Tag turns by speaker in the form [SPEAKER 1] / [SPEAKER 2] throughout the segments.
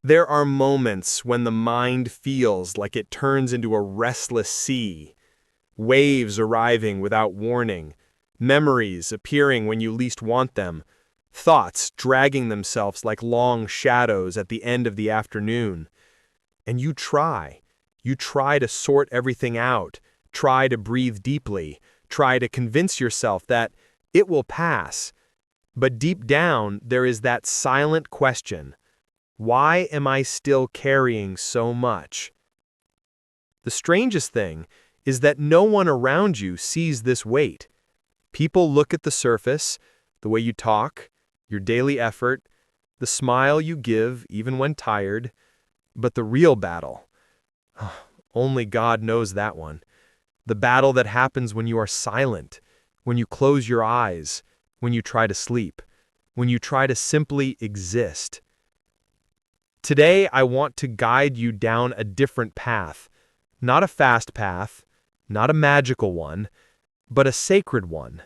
[SPEAKER 1] There are moments when the mind feels like it turns into a restless sea, waves arriving without warning, memories appearing when you least want them, thoughts dragging themselves like long shadows at the end of the afternoon. And you try to sort everything out, try to breathe deeply, try to convince yourself that it will pass. But deep down, there is that silent question: why am I still carrying so much? The strangest thing is that no one around you sees this weight. People look at the surface, the way you talk, your daily effort, the smile you give even when tired, but the real battle, only God knows that one. The battle that happens when you are silent, when you close your eyes, when you try to sleep, when you try to simply exist. Today, I want to guide you down a different path, not a fast path, not a magical one, but a sacred one.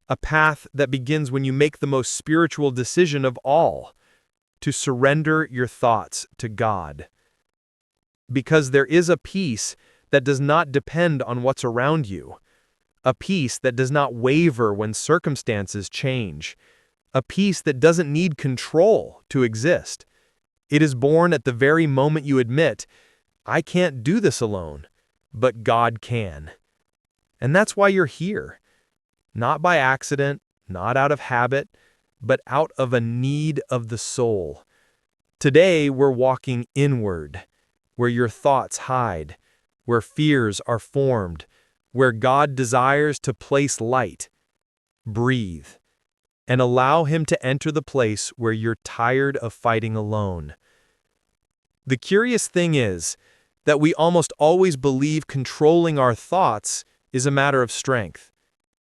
[SPEAKER 1] A path that begins when you make the most spiritual decision of all, to surrender your thoughts to God. Because there is a peace that does not depend on what's around you, a peace that does not waver when circumstances change, a peace that doesn't need control to exist. It is born at the very moment you admit, I can't do this alone, but God can. And that's why you're here. Not by accident, not out of habit, but out of a need of the soul. Today we're walking inward, where your thoughts hide, where fears are formed, where God desires to place light. Breathe, and allow Him to enter the place where you're tired of fighting alone. The curious thing is that we almost always believe controlling our thoughts is a matter of strength.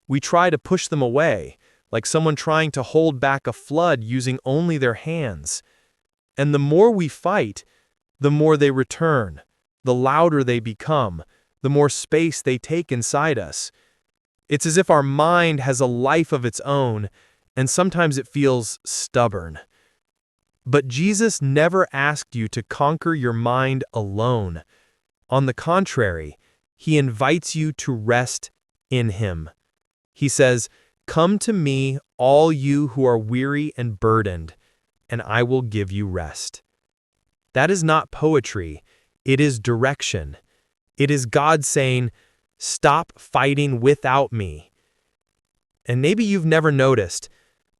[SPEAKER 1] We try to push them away, like someone trying to hold back a flood using only their hands. And the more we fight, the more they return, the louder they become, the more space they take inside us. It's as if our mind has a life of its own, and sometimes it feels stubborn. But Jesus never asked you to conquer your mind alone. On the contrary, He invites you to rest in Him. He says, "Come to me, all you who are weary and burdened, and I will give you rest." That is not poetry, it is direction. It is God saying, stop fighting without me. And maybe you've never noticed,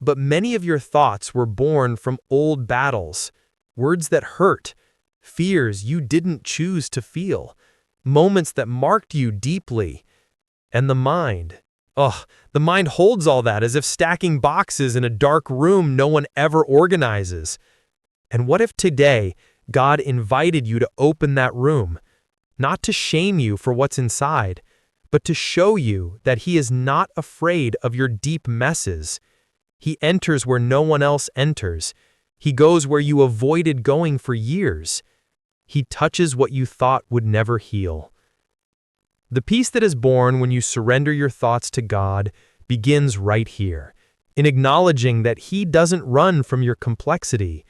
[SPEAKER 1] but many of your thoughts were born from old battles, words that hurt, fears you didn't choose to feel, moments that marked you deeply. And the mind holds all that as if stacking boxes in a dark room no one ever organizes. And what if today God invited you to open that room, not to shame you for what's inside, but to show you that He is not afraid of your deep messes. He enters where no one else enters. He goes where you avoided going for years. He touches what you thought would never heal. The peace that is born when you surrender your thoughts to God begins right here, in acknowledging that He doesn't run from your complexity.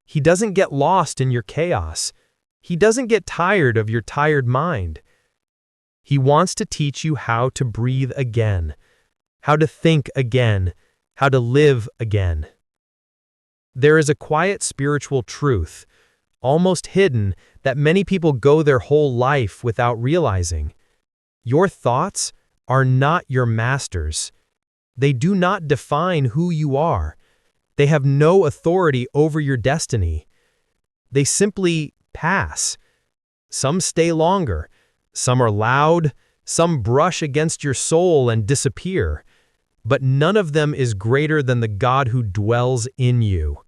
[SPEAKER 1] He doesn't get lost in your chaos. He doesn't get tired of your tired mind. He wants to teach you how to breathe again, how to think again, how to live again. There is a quiet spiritual truth, almost hidden, that many people go their whole life without realizing. Your thoughts are not your masters. They do not define who you are. They have no authority over your destiny. They simply pass. Some stay longer. Some are loud. Some brush against your soul and disappear. But none of them is greater than the God who dwells in you.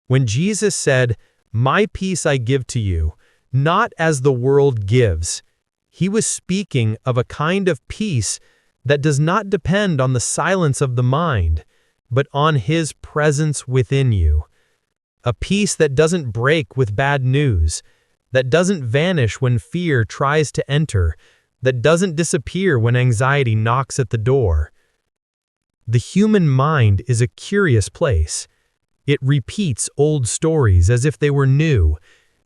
[SPEAKER 1] When Jesus said, "My peace I give to you, not as the world gives," He was speaking of a kind of peace that does not depend on the silence of the mind, but on His presence within you. A peace that doesn't break with bad news, that doesn't vanish when fear tries to enter, that doesn't disappear when anxiety knocks at the door. The human mind is a curious place. It repeats old stories as if they were new.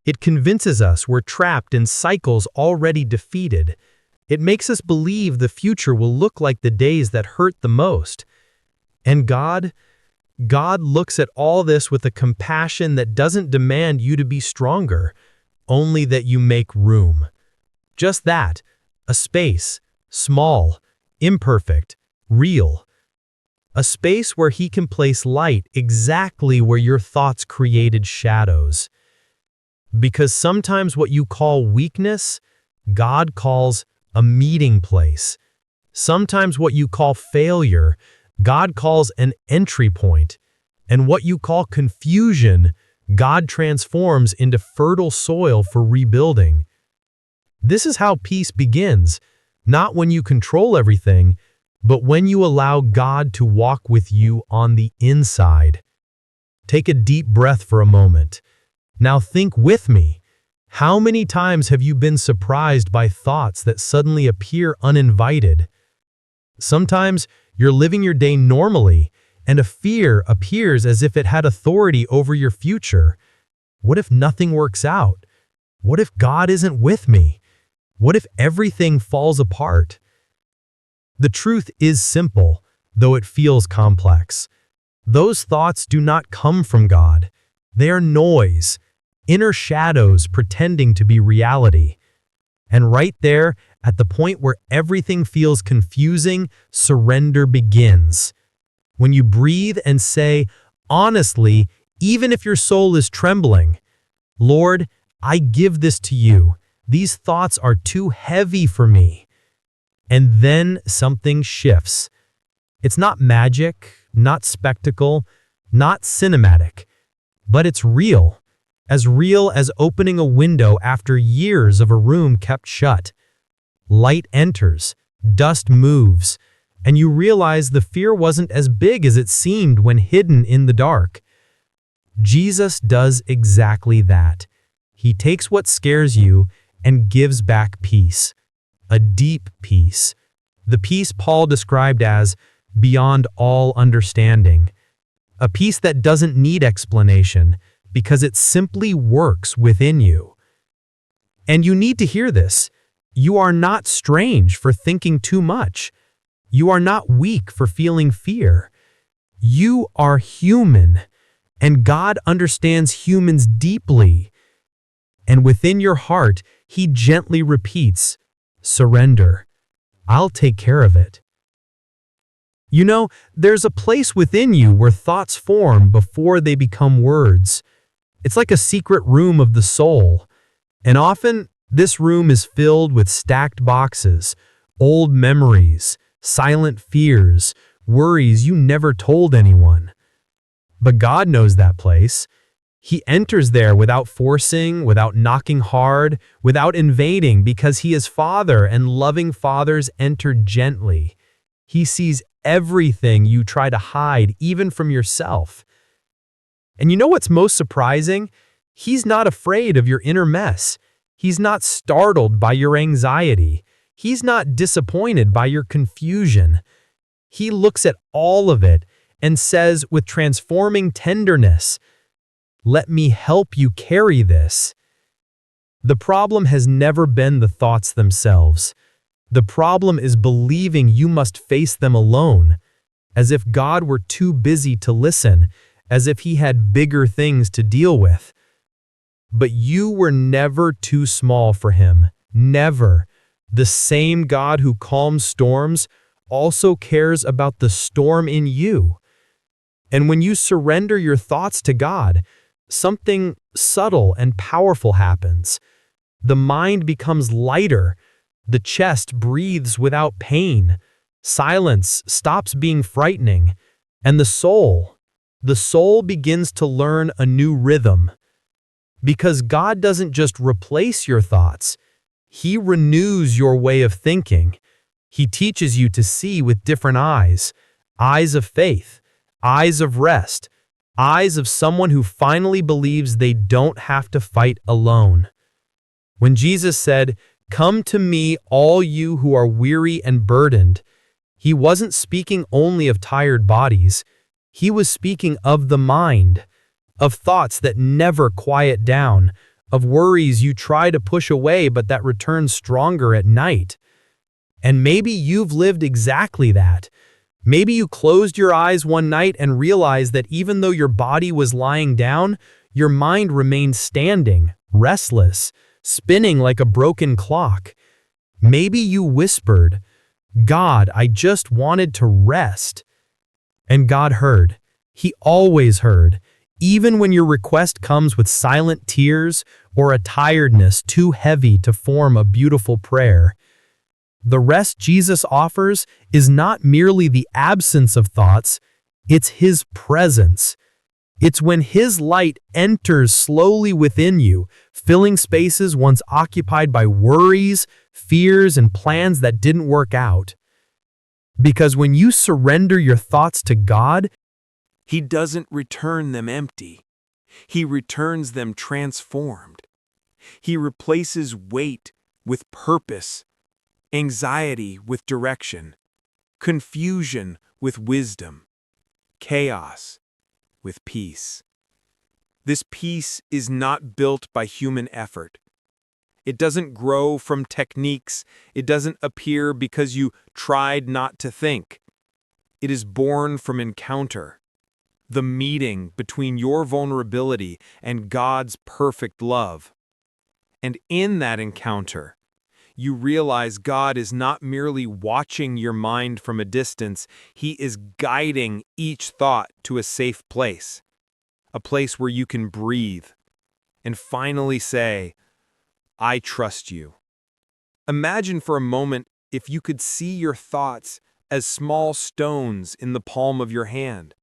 [SPEAKER 1] It convinces us we're trapped in cycles already defeated. It makes us believe the future will look like the days that hurt the most. And God looks at all this with a compassion that doesn't demand you to be stronger, only that you make room. Just that, a space, small, imperfect, real. A space where He can place light exactly where your thoughts created shadows. Because sometimes what you call weakness, God calls a meeting place. Sometimes what you call failure, God calls an entry point. And what you call confusion, God transforms into fertile soil for rebuilding. This is how peace begins, not when you control everything, but when you allow God to walk with you on the inside. Take a deep breath for a moment. Now think with me. How many times have you been surprised by thoughts that suddenly appear uninvited? Sometimes you're living your day normally, and a fear appears as if it had authority over your future. What if nothing works out? What if God isn't with me? What if everything falls apart? The truth is simple, though it feels complex. Those thoughts do not come from God. They are noise, inner shadows pretending to be reality. And right there, at the point where everything feels confusing, surrender begins. When you breathe and say, honestly, even if your soul is trembling, Lord, I give this to you. These thoughts are too heavy for me. And then something shifts. It's not magic, not spectacle, not cinematic, but it's real as opening a window after years of a room kept shut. Light enters, dust moves, and you realize the fear wasn't as big as it seemed when hidden in the dark. Jesus does exactly that. He takes what scares you and gives back peace. A deep peace. The peace Paul described as beyond all understanding. A peace that doesn't need explanation because it simply works within you. And you need to hear this. You are not strange for thinking too much. You are not weak for feeling fear. You are human, and God understands humans deeply. And within your heart, He gently repeats, surrender. I'll take care of it. You know, there's a place within you where thoughts form before they become words. It's like a secret room of the soul. And often, this room is filled with stacked boxes, old memories, silent fears, worries you never told anyone. But God knows that place. He enters there without forcing, without knocking hard, without invading, because He is Father, and loving fathers enter gently. He sees everything you try to hide, even from yourself. And you know what's most surprising? He's not afraid of your inner mess. He's not startled by your anxiety. He's not disappointed by your confusion. He looks at all of it and says with transforming tenderness, let me help you carry this. The problem has never been the thoughts themselves. The problem is believing you must face them alone, as if God were too busy to listen, as if He had bigger things to deal with. But you were never too small for Him. Never. The same God who calms storms also cares about the storm in you. And when you surrender your thoughts to God, something subtle and powerful happens. The mind becomes lighter. The chest breathes without pain. Silence stops being frightening. And the soul begins to learn a new rhythm. Because God doesn't just replace your thoughts. He renews your way of thinking. He teaches you to see with different eyes. Eyes of faith. Eyes of rest. Eyes of someone who finally believes they don't have to fight alone. When Jesus said, "Come to me, all you who are weary and burdened," He wasn't speaking only of tired bodies. He was speaking of the mind.
[SPEAKER 2] of thoughts that never quiet down, of worries you try to push away but that return stronger at night. And maybe you've lived exactly that. Maybe you closed your eyes one night and realized that even though your body was lying down, your mind remained standing, restless, spinning like a broken clock. Maybe you whispered, "God, I just wanted to rest." And God heard. He always heard, even when your request comes with silent tears or a tiredness too heavy to form a beautiful prayer. The rest Jesus offers is not merely the absence of thoughts, it's His presence. It's when His light enters slowly within you, filling spaces once occupied by worries, fears, and plans that didn't work out. Because when you surrender your thoughts to God,
[SPEAKER 3] He doesn't return them empty. He returns them transformed. He replaces weight with purpose, anxiety with direction, confusion with wisdom, chaos with peace. This peace is not built by human effort. It doesn't grow from techniques. It doesn't appear because you tried not to think. It is born from encounter, the meeting between your vulnerability and God's perfect love. And in that encounter, you realize God is not merely watching your mind from a distance, He is guiding each thought to a safe place, a place where you can breathe and finally say, "I trust you." Imagine for a moment if you could see your thoughts as small stones in the palm of your hand.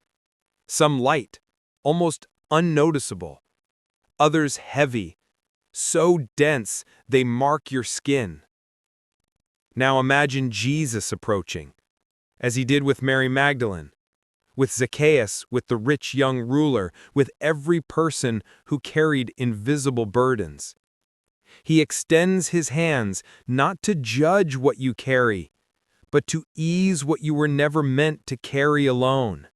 [SPEAKER 3] Some light, almost unnoticeable. Others heavy, so dense they mark your skin. Now imagine Jesus approaching, as He did with Mary Magdalene, with Zacchaeus, with the rich young ruler, with every person who carried invisible burdens. He extends His hands not to judge what you carry, but to ease what you were never meant to carry alone.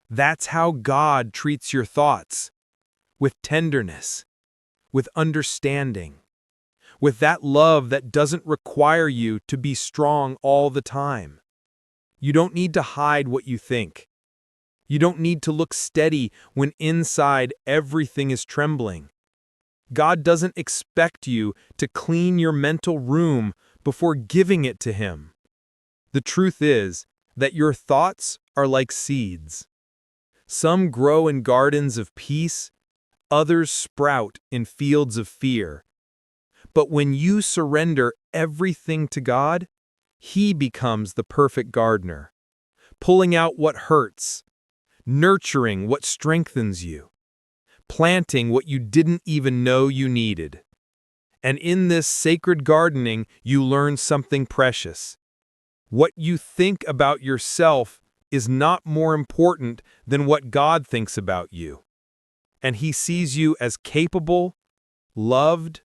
[SPEAKER 3] That's how God treats your thoughts, with tenderness, with understanding, with that love that doesn't require you to be strong all the time. You don't need to hide what you think. You don't need to look steady when inside everything is trembling. God doesn't expect you to clean your mental room before giving it to Him. The truth is that your thoughts are like seeds. Some grow in gardens of peace, others sprout in fields of fear. But when you surrender everything to God, He becomes the perfect gardener, pulling out what hurts, nurturing what strengthens you, planting what you didn't even know you needed. And in this sacred gardening, you learn something precious. What you think about yourself is not more important than what God thinks about you. And He sees you as capable, loved,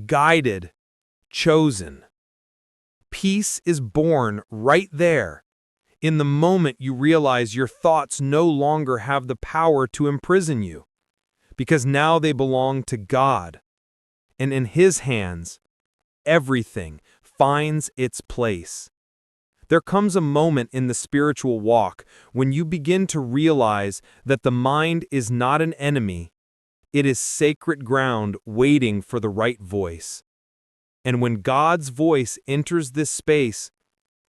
[SPEAKER 3] guided, chosen. Peace is born right there, in the moment you realize your thoughts no longer have the power to imprison you, because now they belong to God. And in His hands, everything finds its place. There comes a moment in the spiritual walk when you begin to realize that the mind is not an enemy. It is sacred ground waiting for the right voice. And when God's voice enters this space,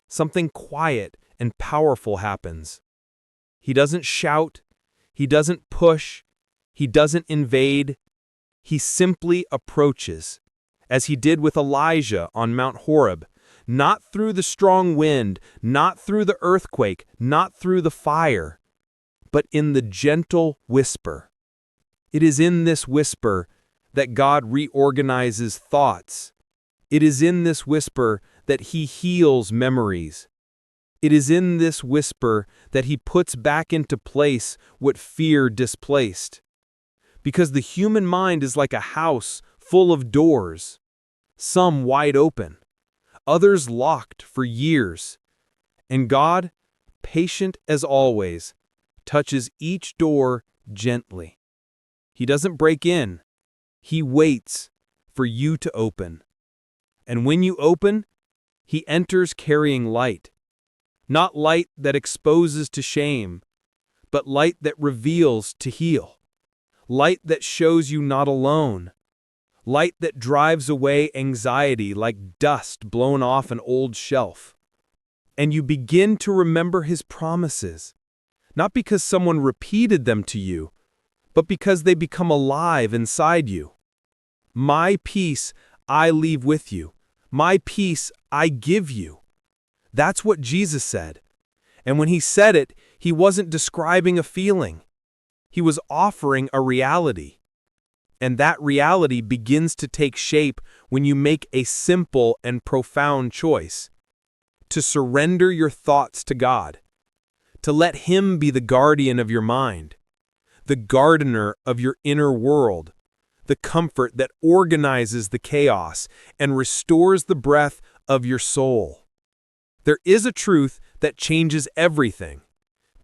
[SPEAKER 3] something quiet and powerful happens. He doesn't shout, He doesn't push, He doesn't invade. He simply approaches, as He did with Elijah on Mount Horeb, not through the strong wind, not through the earthquake, not through the fire, but in the gentle whisper. It is in this whisper that God reorganizes thoughts. It is in this whisper that He heals memories. It is in this whisper that He puts back into place what fear displaced. Because the human mind is like a house full of doors, some wide open, others locked for years. And God, patient as always, touches each door gently. He doesn't break in. He waits for you to open. And when you open, he enters carrying light. Not light that exposes to shame, but light that reveals to heal. Light that shows you not alone. Light that drives away anxiety like dust blown off an old shelf. And you begin to remember his promises, not because someone repeated them to you, but because they become alive inside you. My peace I leave with you. My peace I give you. That's what Jesus said. And when he said it, he wasn't describing a feeling. He was offering a reality. And that reality begins to take shape when you make a simple and profound choice: to surrender your thoughts to God, to let him be the guardian of your mind, the gardener of your inner world, the comfort that organizes the chaos and restores the breath of your soul. There is a truth that changes everything.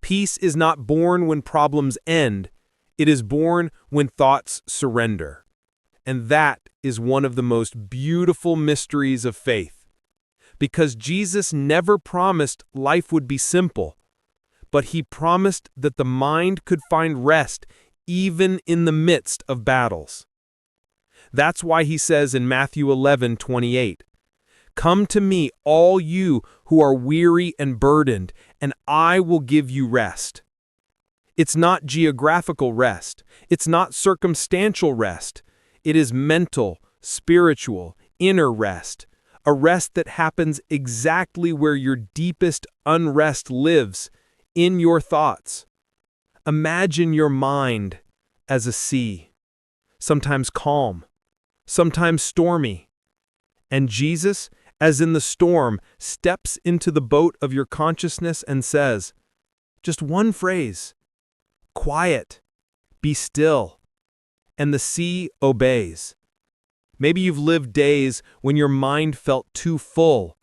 [SPEAKER 3] Peace is not born when problems end. It is born when thoughts surrender. And that is one of the most beautiful mysteries of faith. Because Jesus never promised life would be simple, but he promised that the mind could find rest even in the midst of battles. That's why he says in Matthew 11:28, "Come to me, all you who are weary and burdened, and I will give you rest." It's not geographical rest. It's not circumstantial rest. It is mental, spiritual, inner rest. A rest that happens exactly where your deepest unrest lives, in your thoughts. Imagine your mind as a sea, sometimes calm, sometimes stormy. And Jesus, as in the storm, steps into the boat of your consciousness and says, just one phrase, quiet, be still, and the sea obeys. Maybe you've lived days when your mind felt too full,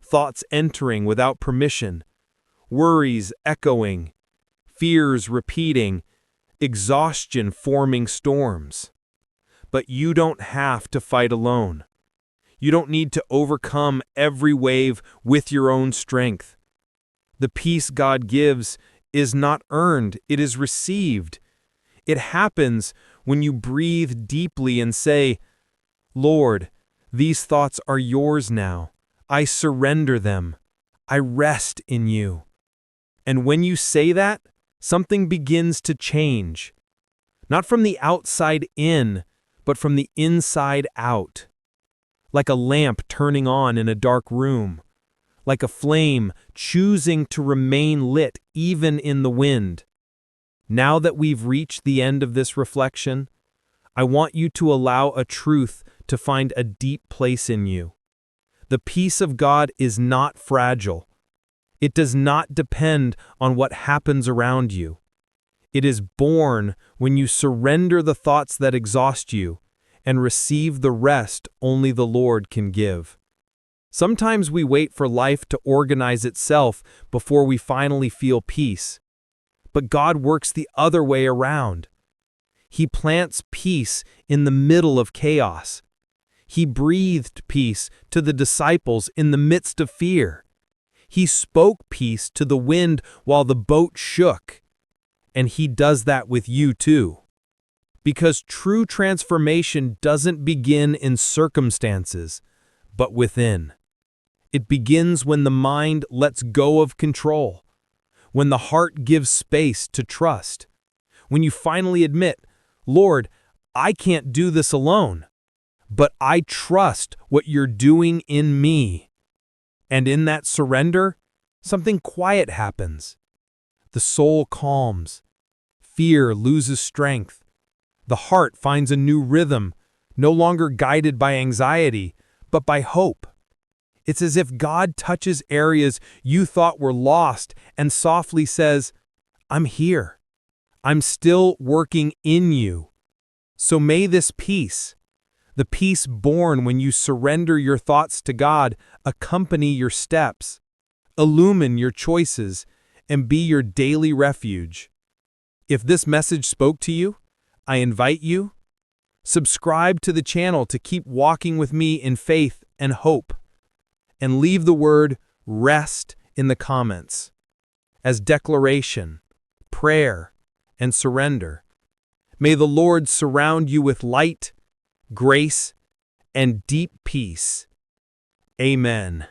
[SPEAKER 3] thoughts entering without permission, worries echoing, fears repeating, exhaustion forming storms. But you don't have to fight alone. You don't need to overcome every wave with your own strength. The peace God gives is not earned, it is received. It happens when you breathe deeply and say, Lord, these thoughts are yours now. I surrender them. I rest in you. And when you say that, something begins to change. Not from the outside in, but from the inside out. Like a lamp turning on in a dark room. Like a flame choosing to remain lit even in the wind. Now that we've reached the end of this reflection, I want you to allow a truth to find a deep place in you. The peace of God is not fragile. It does not depend on what happens around you. It is born when you surrender the thoughts that exhaust you and receive the rest only the Lord can give. Sometimes we wait for life to organize itself before we finally feel peace. But God works the other way around. He plants peace in the middle of chaos. He breathed peace to the disciples in the midst of fear. He spoke peace to the wind while the boat shook. And he does that with you too. Because true transformation doesn't begin in circumstances, but within. It begins when the mind lets go of control, when the heart gives space to trust, when you finally admit, Lord, I can't do this alone, but I trust what you're doing in me. And in that surrender, something quiet happens. The soul calms. Fear loses strength. The heart finds a new rhythm, no longer guided by anxiety, but by hope. It's as if God touches areas you thought were lost and softly says, I'm here. I'm still working in you. So may this peace, the peace born when you surrender your thoughts to God, accompany your steps, illumine your choices, and be your daily refuge. If this message spoke to you, I invite you, subscribe to the channel to keep walking with me in faith and hope, and leave the word rest in the comments as declaration, prayer, and surrender. May the Lord surround you with light, grace, and deep peace. Amen.